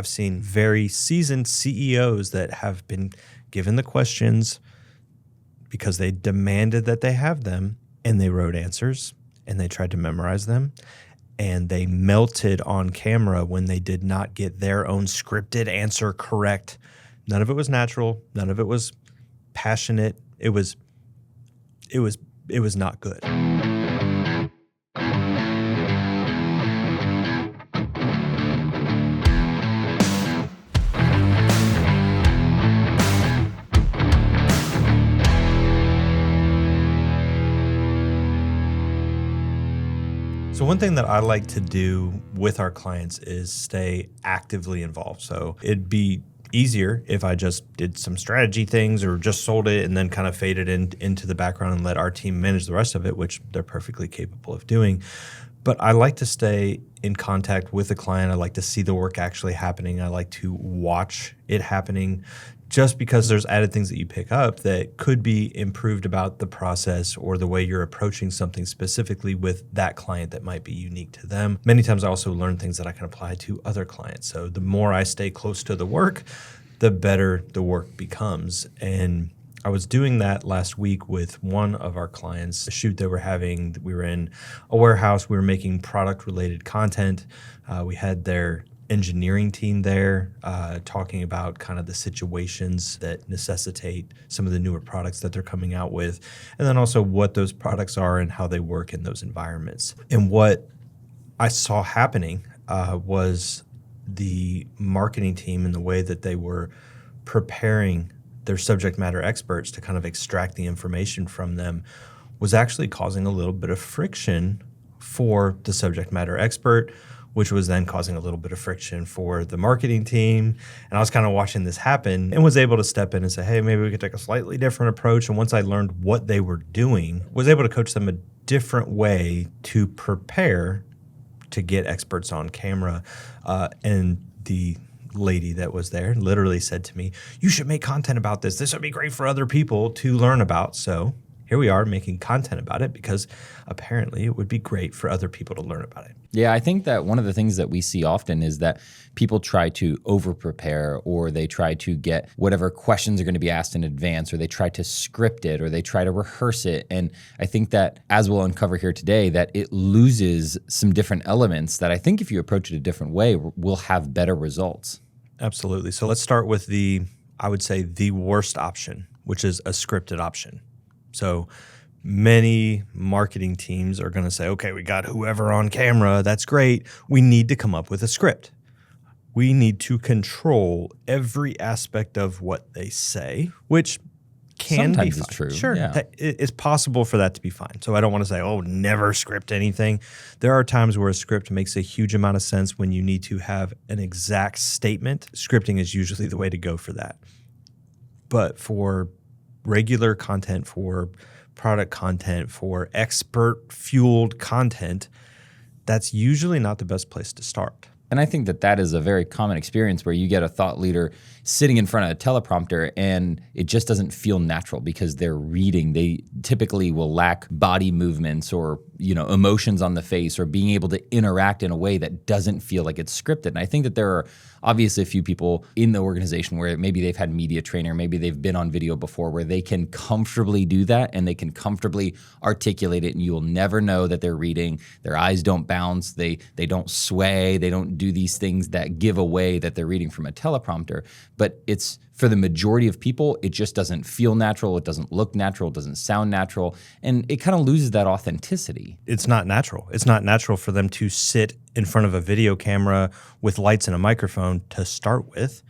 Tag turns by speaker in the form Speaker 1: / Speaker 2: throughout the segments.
Speaker 1: seen very seasoned CEOs that have been given the questions because they demanded that they have them, and they wrote answers and they tried to memorize them, and they melted on camera when they did not get their own scripted answer correct. None of it was natural. None of it was passionate. It was not good. So one thing that I like to do with our clients is stay actively involved. So it'd be easier if I just did some strategy things or just sold it and then kind of faded into the background and let our team manage the rest of it, which they're perfectly capable of doing. But I like to stay in contact with the client. I like to see the work actually happening. I like to watch it happening, just because there's added things that you pick up that could be improved about the process or the way you're approaching something specifically with that client that might be unique to them. Many times I also learn things that I can apply to other clients. So the more I stay close to the work, the better the work becomes. And I was doing that last week with one of our clients, a shoot they were having. We were in a warehouse. We were making product-related content. We had their engineering team there talking about kind of the situations that necessitate some of the newer products that they're coming out with, and then also what those products are and how they work in those environments. And what I saw happening was the marketing team and the way that they were preparing their subject matter experts to kind of extract the information from them was actually causing a little bit of friction for the subject matter expert, which was then causing a little bit of friction for the marketing team. And I was kind of watching this happen and was able to step in and say, hey, maybe we could take a slightly different approach. And once I learned what they were doing, was able to coach them a different way to prepare to get experts on camera. And the lady that was there literally said to me, you should make content about this. This would be great for other people to learn about. So here we are making content about it because apparently it would be great for other people to learn about it.
Speaker 2: Yeah, I think that one of the things that we see often is that people try to over-prepare, or they try to get whatever questions are going to be asked in advance, or they try to script it, or they try to rehearse it. And I think that, as we'll uncover here today, that it loses some different elements that I think if you approach it a different way, will have better results.
Speaker 1: Absolutely. So let's start with I would say the worst option, which is a scripted option. So many marketing teams are going to say, okay, we got whoever on camera. That's great. We need to come up with a script. We need to control every aspect of what they say, which can
Speaker 2: sometimes
Speaker 1: be
Speaker 2: is true.
Speaker 1: Sure.
Speaker 2: Yeah.
Speaker 1: It's possible for that to be fine. So I don't want to say, oh, never script anything. There are times where a script makes a huge amount of sense when you need to have an exact statement. Scripting is usually the way to go for that. But for regular content, for product content, for expert-fueled content, that's usually not the best place to start.
Speaker 2: And I think that that is a very common experience where you get a thought leader sitting in front of a teleprompter and it just doesn't feel natural because they're reading. They typically will lack body movements or, emotions on the face or being able to interact in a way that doesn't feel like it's scripted. And I think that there are obviously a few people in the organization where maybe they've had media training or maybe they've been on video before where they can comfortably do that and they can comfortably articulate it, and you will never know that they're reading. Their eyes don't bounce. They don't sway. They don't do these things that give away that they're reading from a teleprompter. But it's, for the majority of people, it just doesn't feel natural. It doesn't look natural. It doesn't sound natural. And it kind of loses that authenticity.
Speaker 1: It's not natural. It's not natural for them to sit in front of a video camera with lights and a microphone to start with.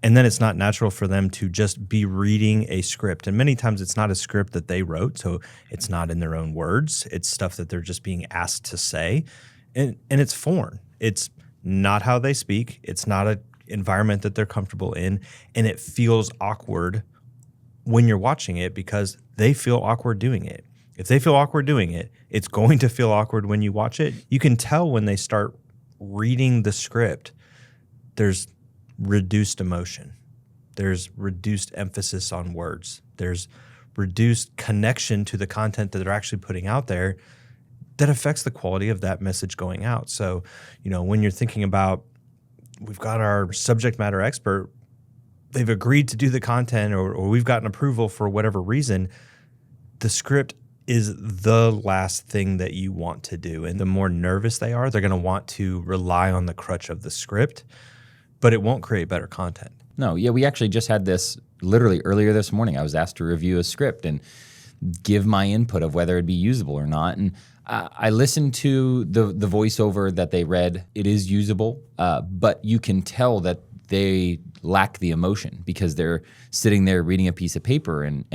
Speaker 1: And then it's not natural for them to just be reading a script. And many times it's not a script that they wrote, so it's not in their own words. It's stuff that they're just being asked to say. And it's foreign. It's not how they speak. It's not an environment that they're comfortable in. And it feels awkward when you're watching it because they feel awkward doing it. If they feel awkward doing it, it's going to feel awkward when you watch it. You can tell when they start reading the script, there's reduced emotion. There's reduced emphasis on words. There's reduced connection to the content that they're actually putting out there that affects the quality of that message going out. So, when you're thinking about we've got our subject matter expert. They've agreed to do the content or we've gotten approval for whatever reason. The script is the last thing that you want to do. And the more nervous they are, they're going to want to rely on the crutch of the script, but it won't create better content.
Speaker 2: No, yeah, we actually just had this literally earlier this morning. I was asked to review a script and give my input of whether it'd be usable or not. And I listened to the voiceover that they read. It is usable, but you can tell that they lack the emotion because they're sitting there reading a piece of paper and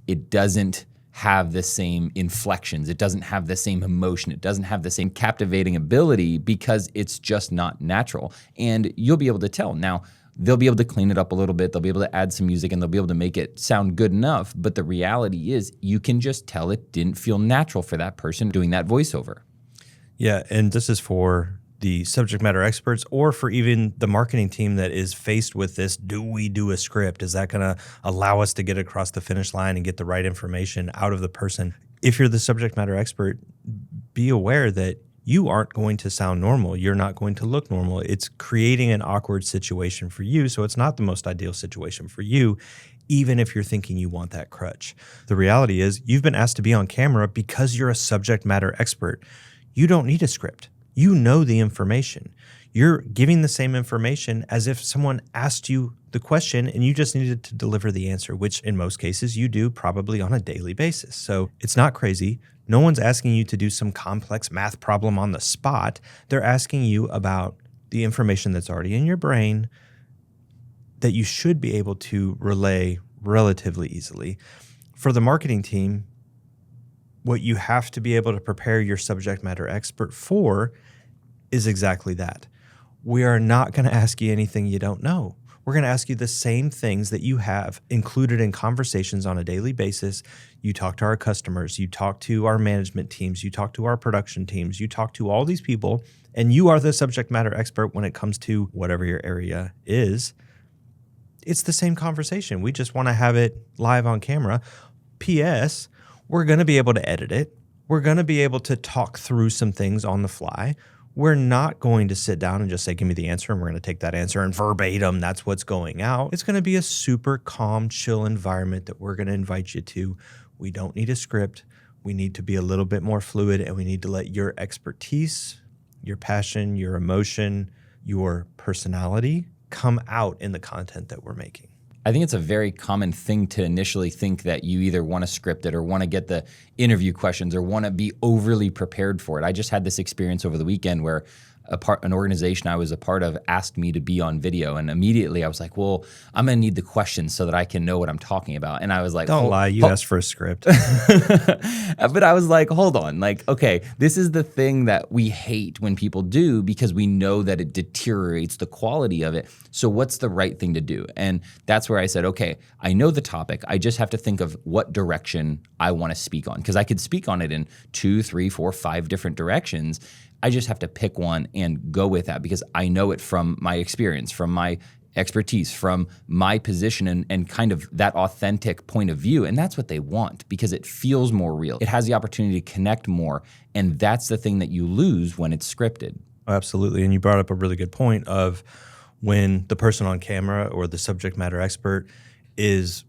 Speaker 2: it doesn't have the same inflections. It doesn't have the same emotion. It doesn't have the same captivating ability because it's just not natural. And you'll be able to tell. Now, they'll be able to clean it up a little bit. They'll be able to add some music and they'll be able to make it sound good enough. But the reality is you can just tell it didn't feel natural for that person doing that voiceover.
Speaker 1: Yeah, and this is for the subject matter experts or for even the marketing team that is faced with this. Do we do a script? Is that going to allow us to get across the finish line and get the right information out of the person? If you're the subject matter expert, be aware that you aren't going to sound normal. You're not going to look normal. It's creating an awkward situation for you. So it's not the most ideal situation for you, even if you're thinking you want that crutch. The reality is you've been asked to be on camera because you're a subject matter expert. You don't need a script. You know the information. You're giving the same information as if someone asked you the question and you just needed to deliver the answer, which in most cases you do probably on a daily basis. So it's not crazy. No one's asking you to do some complex math problem on the spot. They're asking you about the information that's already in your brain that you should be able to relay relatively easily. For the marketing team, what you have to be able to prepare your subject matter expert for is exactly that. We are not going to ask you anything you don't know. We're going to ask you the same things that you have included in conversations on a daily basis. You talk to our customers, you talk to our management teams, you talk to our production teams, you talk to all these people, and you are the subject matter expert when it comes to whatever your area is. It's the same conversation. We just want to have it live on camera. P.S. We're going to be able to edit it. We're going to be able to talk through some things on the fly. We're not going to sit down and just say, give me the answer, and we're going to take that answer and verbatim, that's what's going out. It's going to be a super calm, chill environment that we're going to invite you to. We don't need a script. We need to be a little bit more fluid, and we need to let your expertise, your passion, your emotion, your personality come out in the content that we're making.
Speaker 2: I think it's a very common thing to initially think that you either want to script it or want to get the interview questions or want to be overly prepared for it. I just had this experience over the weekend where an organization I was a part of asked me to be on video, and immediately I was like, well, I'm going to need the questions so that I can know what I'm talking about. And I was like,
Speaker 1: don't lie, you asked for a script.
Speaker 2: But I was like, hold on, like, okay, this is the thing that we hate when people do because we know that it deteriorates the quality of it. So what's the right thing to do? And that's where I said, okay, I know the topic. I just have to think of what direction I want to speak on, because I could speak on it in 2, 3, 4, 5 different directions. I just have to pick one and go with that because I know it from my experience, from my expertise, from my position and kind of that authentic point of view. And that's what they want because it feels more real. It has the opportunity to connect more. And that's the thing that you lose when it's scripted.
Speaker 1: Absolutely. And you brought up a really good point of when the person on camera or the subject matter expert is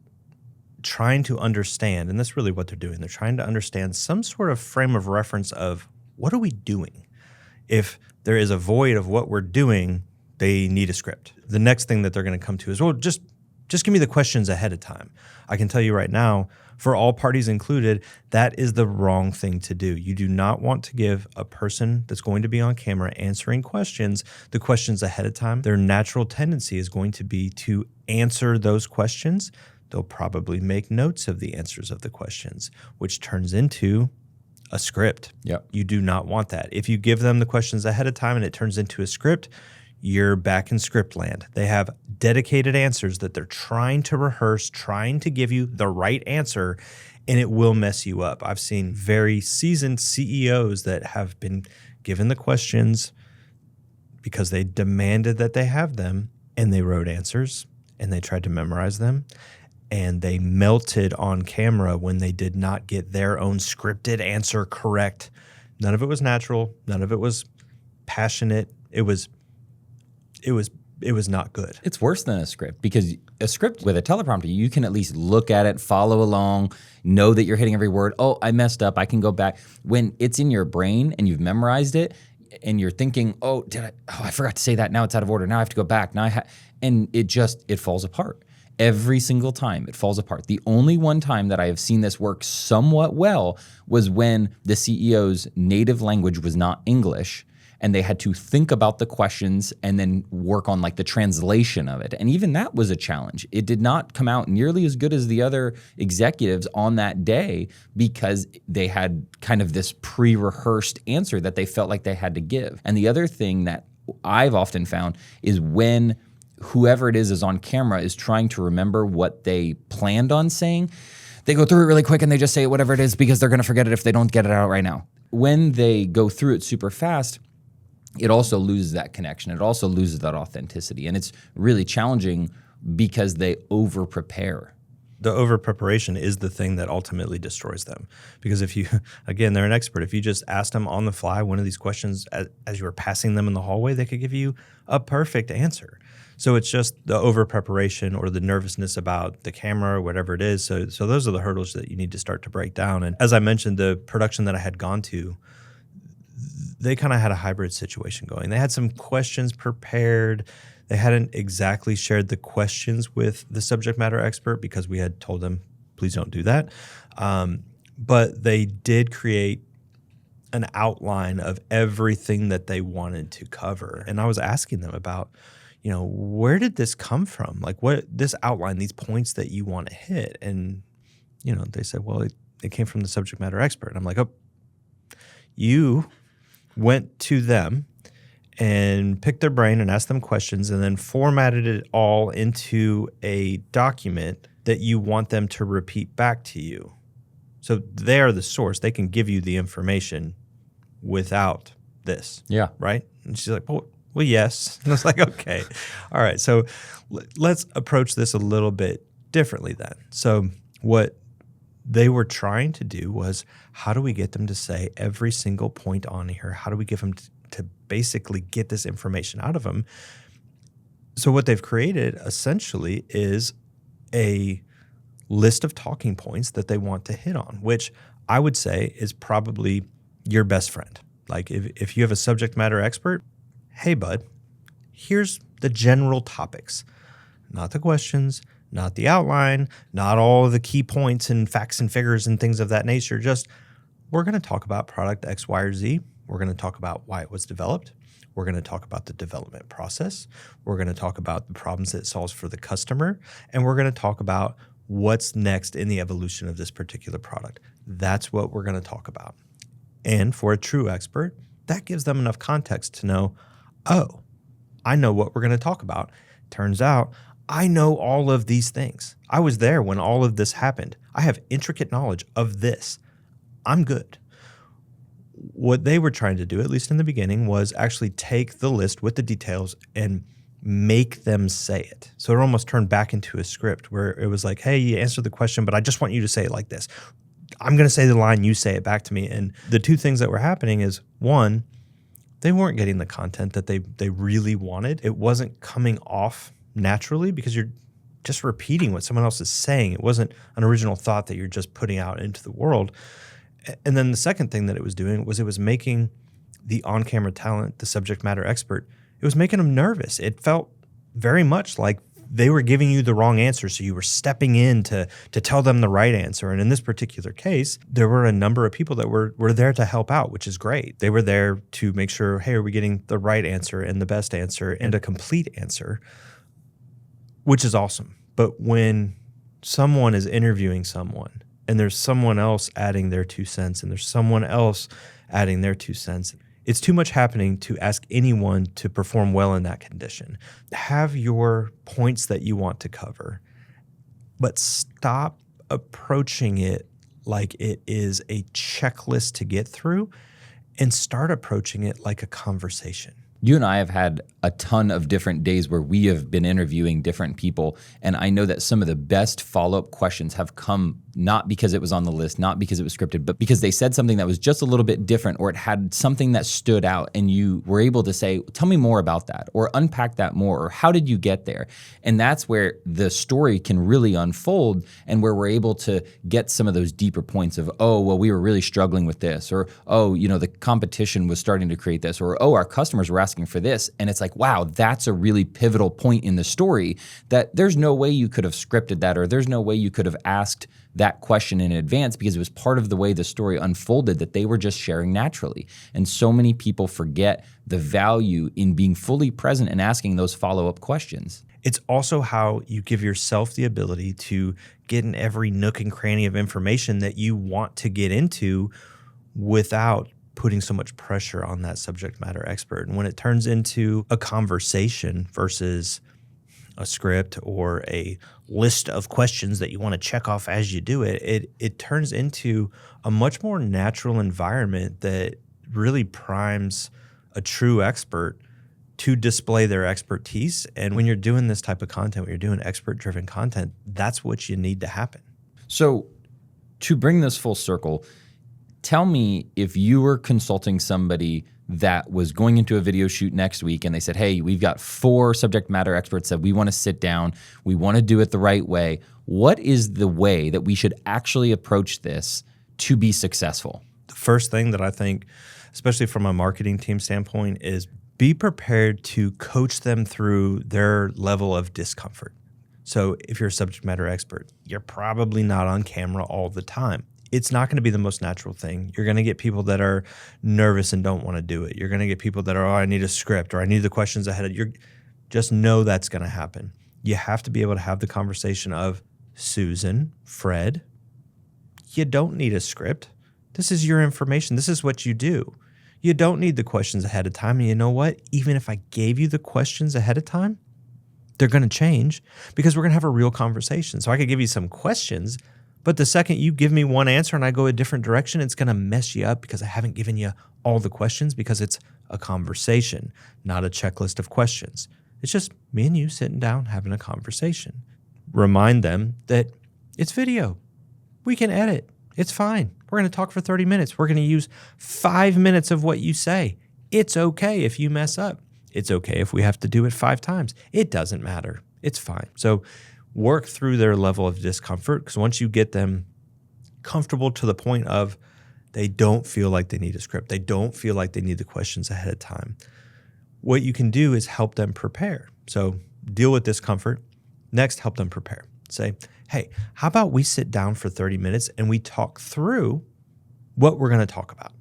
Speaker 1: trying to understand, and that's really what they're doing. They're trying to understand some sort of frame of reference of what are we doing? If there is a void of what we're doing, they need a script. The next thing that they're going to come to is, well, just give me the questions ahead of time. I can tell you right now, for all parties included, that is the wrong thing to do. You do not want to give a person that's going to be on camera answering questions the questions ahead of time. Their natural tendency is going to be to answer those questions. They'll probably make notes of the answers of the questions, which turns into a script.
Speaker 2: Yep.
Speaker 1: You do not want that. If you give them the questions ahead of time and it turns into a script, you're back in script land. They have dedicated answers that they're trying to rehearse, trying to give you the right answer, and it will mess you up. I've seen very seasoned CEOs that have been given the questions because they demanded that they have them, and they wrote answers, and they tried to memorize them. And they melted on camera when they did not get their own scripted answer correct. None of it was natural. None of it was passionate. It was it was not good.
Speaker 2: It's worse than a script, because a script with a teleprompter, you can at least look at it, follow along, know that you're hitting every word. Oh, I messed up. I can go back. When it's in your brain and you've memorized it and you're thinking, I forgot to say that. Now it's out of order. Now I have to go back. And it falls apart. Every single time it falls apart. The only one time that I have seen this work somewhat well was when the CEO's native language was not English, and they had to think about the questions and then work on like the translation of it. And even that was a challenge. It did not come out nearly as good as the other executives on that day, because they had kind of this pre-rehearsed answer that they felt like they had to give. And the other thing that I've often found is when whoever it is on camera is trying to remember what they planned on saying, they go through it really quick and they just say whatever it is because they're going to forget it if they don't get it out right now. When they go through it super fast, it also loses that connection. It also loses that authenticity. And it's really challenging because they over-prepare.
Speaker 1: The over-preparation is the thing that ultimately destroys them. Because if you, again, they're an expert. If you just asked them on the fly one of these questions as you were passing them in the hallway, they could give you a perfect answer. So it's just the over-preparation or the nervousness about the camera or whatever it is. So those are the hurdles that you need to start to break down. And as I mentioned, the production that I had gone to, they kind of had a hybrid situation going. They had some questions prepared. They hadn't exactly shared the questions with the subject matter expert because we had told them, please don't do that. But they did create an outline of everything that they wanted to cover. And I was asking them about, where did this come from? Like this outline, these points that you want to hit. And, they said, well, it came from the subject matter expert. And I'm like, oh, you went to them and picked their brain and asked them questions and then formatted it all into a document that you want them to repeat back to you. So they are the source. They can give you the information without this.
Speaker 2: Yeah.
Speaker 1: Right? And she's like, well, yes. And I was like, okay. All right. So let's approach this a little bit differently then. So what they were trying to do was, how do we get them to say every single point on here? How do we get them to basically get this information out of them? So what they've created essentially is a list of talking points that they want to hit on, which I would say is probably your best friend. Like if you have a subject matter expert, hey, bud, here's the general topics, not the questions, not the outline, not all of the key points and facts and figures and things of that nature. Just, we're going to talk about product X, Y, or Z. We're going to talk about why it was developed. We're going to talk about the development process. We're going to talk about the problems that it solves for the customer. And we're going to talk about what's next in the evolution of this particular product. That's what we're going to talk about. And for a true expert, that gives them enough context to know, oh, I know what we're going to talk about. Turns out, I know all of these things. I was there when all of this happened. I have intricate knowledge of this. I'm good. What they were trying to do, at least in the beginning, was actually take the list with the details and make them say it. So it almost turned back into a script where it was like, hey, you answered the question, but I just want you to say it like this. I'm going to say the line, you say it back to me. And the two things that were happening is, one, they weren't getting the content that they really wanted. It wasn't coming off naturally because you're just repeating what someone else is saying. It wasn't an original thought that you're just putting out into the world. And then the second thing that it was doing was it was making the on-camera talent, the subject matter expert, it was making them nervous. It felt very much like they were giving you the wrong answer, so you were stepping in to tell them the right answer. And in this particular case, there were a number of people that were there to help out, which is great. They were there to make sure, hey, are we getting the right answer and the best answer and a complete answer, which is awesome. But when someone is interviewing someone and there's someone else adding their 2 cents and there's someone else adding their 2 cents, it's too much happening to ask anyone to perform well in that condition. Have your points that you want to cover, but stop approaching it like it is a checklist to get through and start approaching it like a conversation.
Speaker 2: You and I have had a ton of different days where we have been interviewing different people, and I know that some of the best follow-up questions have come not because it was on the list, not because it was scripted, but because they said something that was just a little bit different, or it had something that stood out, and you were able to say, tell me more about that, or unpack that more, or how did you get there? And that's where the story can really unfold, and where we're able to get some of those deeper points of, oh, well, we were really struggling with this, or, oh, the competition was starting to create this, or, oh, our customers were asking for this. And it's like, wow, that's a really pivotal point in the story that there's no way you could have scripted that, or there's no way you could have asked that question in advance, because it was part of the way the story unfolded that they were just sharing naturally. And so many people forget the value in being fully present and asking those follow-up questions.
Speaker 1: It's also how you give yourself the ability to get in every nook and cranny of information that you want to get into without putting so much pressure on that subject matter expert. And when it turns into a conversation versus a script or a list of questions that you want to check off as you do it, it turns into a much more natural environment that really primes a true expert to display their expertise. And when you're doing this type of content, when you're doing expert-driven content, that's what you need to happen.
Speaker 2: So to bring this full circle, tell me, if you were consulting somebody that was going into a video shoot next week and they said, hey, we've got 4 subject matter experts that we want to sit down, we want to do it the right way. What is the way that we should actually approach this to be successful?
Speaker 1: The first thing that I think, especially from a marketing team standpoint, is be prepared to coach them through their level of discomfort. So if you're a subject matter expert, you're probably not on camera all the time. It's not going to be the most natural thing. You're going to get people that are nervous and don't want to do it. You're going to get people that are, oh, I need a script, or I need the questions ahead of you. Just know that's going to happen. You have to be able to have the conversation of, Susan, Fred, you don't need a script. This is your information. This is what you do. You don't need the questions ahead of time. And you know what? Even if I gave you the questions ahead of time, they're going to change because we're going to have a real conversation. So I could give you some questions, but the second you give me one answer and I go a different direction, it's going to mess you up because I haven't given you all the questions, because it's a conversation, not a checklist of questions. It's just me and you sitting down having a conversation. Remind them that it's video. We can edit. It's fine. We're going to talk for 30 minutes. We're going to use 5 minutes of what you say. It's okay if you mess up. It's okay if we have to do it 5 times. It doesn't matter. It's fine. So work through their level of discomfort, because once you get them comfortable to the point of they don't feel like they need a script, they don't feel like they need the questions ahead of time, what you can do is help them prepare. So deal with discomfort. Next, help them prepare. Say, hey, how about we sit down for 30 minutes and we talk through what we're going to talk about?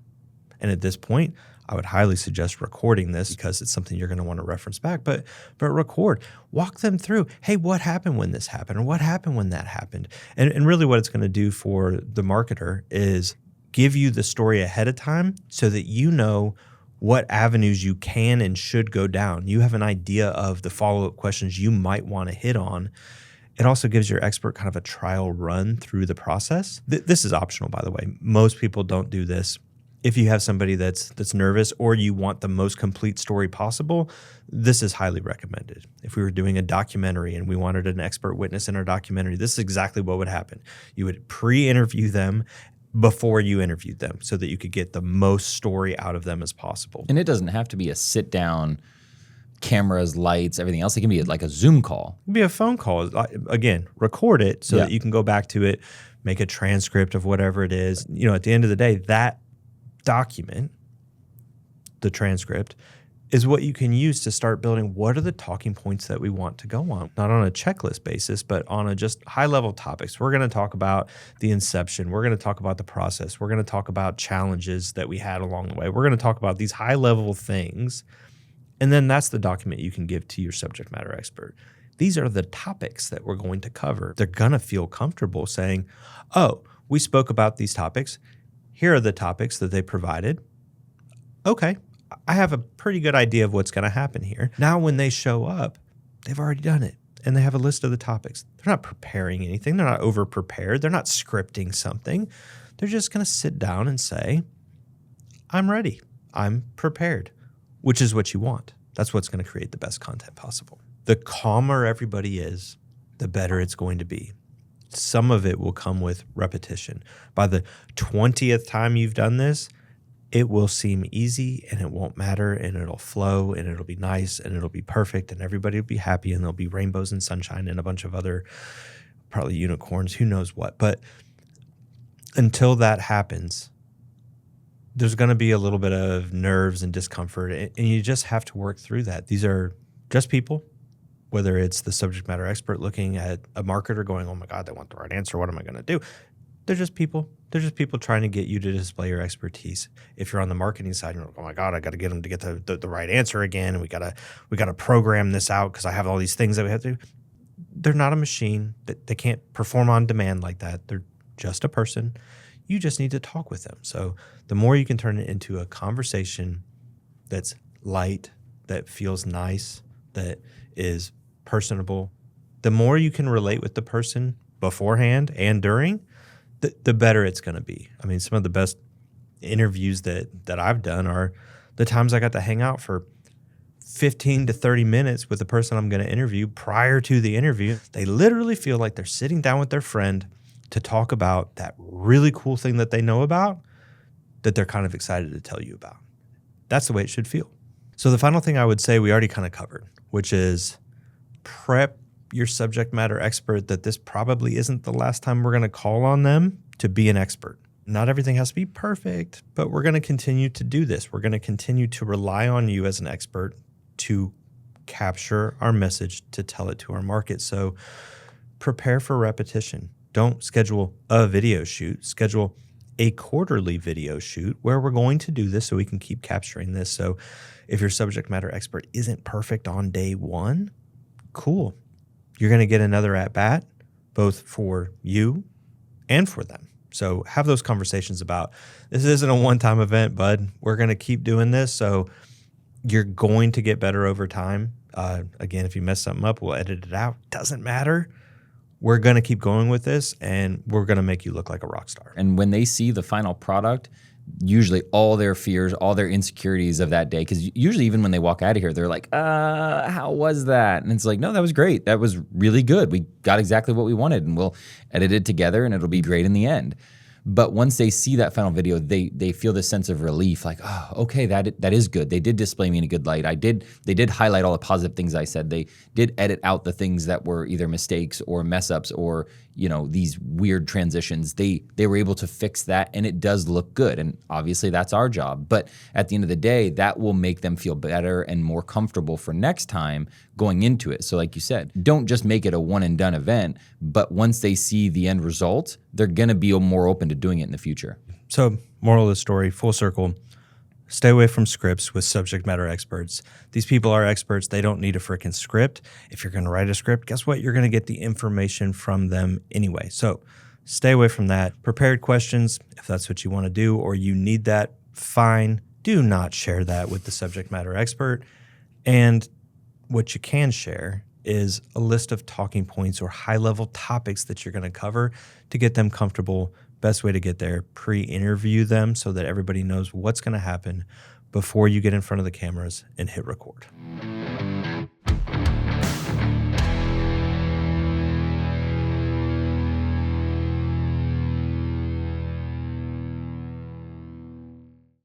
Speaker 1: And at this point, I would highly suggest recording this, because it's something you're going to want to reference back, but record. Walk them through, hey, what happened when this happened? Or what happened when that happened? And really what it's going to do for the marketer is give you the story ahead of time so that you know what avenues you can and should go down. You have an idea of the follow-up questions you might want to hit on. It also gives your expert kind of a trial run through the process. This is optional, by the way. Most people don't do this. If you have somebody that's nervous, or you want the most complete story possible, this is highly recommended. If we were doing a documentary and we wanted an expert witness in our documentary, this is exactly what would happen. You would pre-interview them before you interviewed them so that you could get the most story out of them as possible.
Speaker 2: And it doesn't have to be a sit-down, cameras, lights, everything else. It can be like a Zoom call.
Speaker 1: It can be a phone call. Again, record it so that you can go back to it, make a transcript of whatever it is. At the end of the day, that document, the transcript, is what you can use to start building what are the talking points that we want to go on. Not on a checklist basis, but on a just high-level topics. We're going to talk about the inception. We're going to talk about the process. We're going to talk about challenges that we had along the way. We're going to talk about these high-level things. And then that's the document you can give to your subject matter expert. These are the topics that we're going to cover. They're going to feel comfortable saying, oh, we spoke about these topics. Here are the topics that they provided. Okay, I have a pretty good idea of what's going to happen here. Now when they show up, they've already done it, and they have a list of the topics. They're not preparing anything. They're not over-prepared. They're not scripting something. They're just going to sit down and say, I'm ready. I'm prepared. which is what you want. That's what's going to create the best content possible. The calmer everybody is, the better it's going to be. Some of it will come with repetition. By the 20th time you've done this, it will seem easy and it won't matter and it'll flow and it'll be nice and it'll be perfect and everybody will be happy and there'll be rainbows and sunshine and a bunch of other, probably unicorns, who knows what. But until that happens, there's going to be a little bit of nerves and discomfort, and you just have to work through that. These are just people, whether it's the subject matter expert looking at a marketer going, oh my God, they want the right answer. What am I going to do? They're just people. They're just people trying to get you to display your expertise. If you're on the marketing side, you're like, oh my God, I got to get them to get the right answer again. And we got to program this out because I have all these things that we have to do. They're not a machine. They can't perform on demand like that. They're just a person. You just need to talk with them. So the more you can turn it into a conversation that's light, that feels nice, that is personable, the more you can relate with the person beforehand and during, the better it's going to be. I mean, some of the best interviews that I've done are the times I got to hang out for 15 to 30 minutes with the person I'm going to interview prior to the interview. They literally feel like they're sitting down with their friend to talk about that really cool thing that they know about that they're kind of excited to tell you about. That's the way it should feel. So the final thing I would say we already kind of covered, which is prep your subject matter expert that this probably isn't the last time we're going to call on them to be an expert. Not everything has to be perfect, but we're going to continue to do this. We're going to continue to rely on you as an expert to capture our message, to tell it to our market. So prepare for repetition. Don't schedule a video shoot. Schedule a quarterly video shoot where we're going to do this so we can keep capturing this. So if your subject matter expert isn't perfect on day one, cool. You're going to get another at-bat, both for you and for them. So have those conversations about, this isn't a one-time event, bud. We're going to keep doing this. So you're going to get better over time. Again, if you mess something up, we'll edit it out. Doesn't matter. We're going to keep going with this, and we're going to make you look like a rock star.
Speaker 2: And when they see the final product, usually all their fears, all their insecurities of that day, because usually even when they walk out of here, they're like, how was that? And it's like, no, that was great. That was really good. We got exactly what we wanted, and we'll edit it together, and it'll be great in the end. But once they see that final video, they feel this sense of relief, like, oh, okay, that is good. They did display me in a good light. They did highlight all the positive things I said. They did edit out the things that were either mistakes or mess ups or, these weird transitions. They were able to fix that, and it does look good. And obviously that's our job. But at the end of the day, that will make them feel better and more comfortable for next time going into it. So like you said, don't just make it a one and done event, but once they see the end result, they're going to be more open to doing it in the future.
Speaker 1: So moral of the story, full circle, stay away from scripts with subject matter experts. These people are experts. They don't need a freaking script. If you're going to write a script, guess what? You're going to get the information from them anyway. So stay away from that. Prepared questions, if that's what you want to do or you need that, fine. Do not share that with the subject matter expert. And what you can share is a list of talking points or high-level topics that you're going to cover to get them comfortable. Best way to get there, pre-interview them so that everybody knows what's going to happen before you get in front of the cameras and hit record.